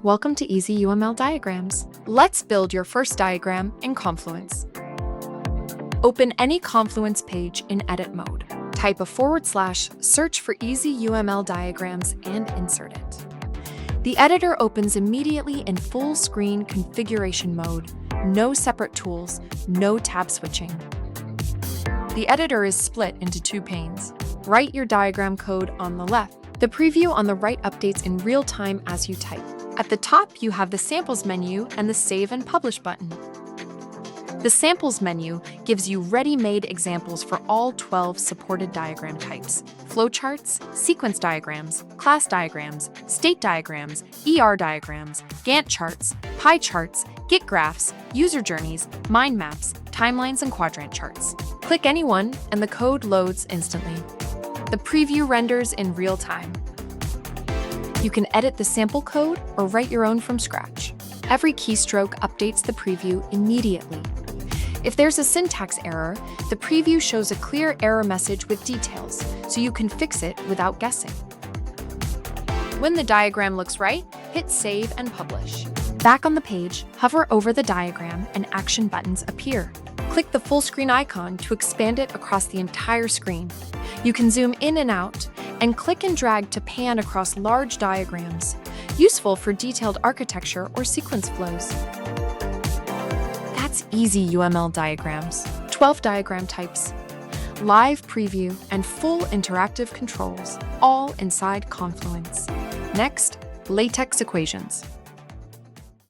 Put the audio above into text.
Welcome to Easy UML Diagrams. Let's build your first diagram in Confluence. Open any Confluence page in edit mode. Type a / search for Easy UML Diagrams and insert it. The editor opens immediately in full screen configuration mode. No separate tools, no tab switching. The editor is split into two panes. Write your diagram code on the left. The preview on the right updates in real time as you type. At the top, you have the Samples menu and the Save and Publish button. The Samples menu gives you ready-made examples for all 12 supported diagram types: flowcharts, sequence diagrams, class diagrams, state diagrams, ER diagrams, Gantt charts, pie charts, Git graphs, user journeys, mind maps, timelines, and quadrant charts. Click any one, and the code loads instantly. The preview renders in real time. You can edit the sample code or write your own from scratch. Every keystroke updates the preview immediately. If there's a syntax error, the preview shows a clear error message with details, so you can fix it without guessing. When the diagram looks right, hit Save and Publish. Back on the page, hover over the diagram and action buttons appear. Click the full screen icon to expand it across the entire screen. You can zoom in and out, and click and drag to pan across large diagrams, useful for detailed architecture or sequence flows. That's Easy UML Diagrams. 12 diagram types, live preview, and full interactive controls, all inside Confluence. Next, LaTeX equations.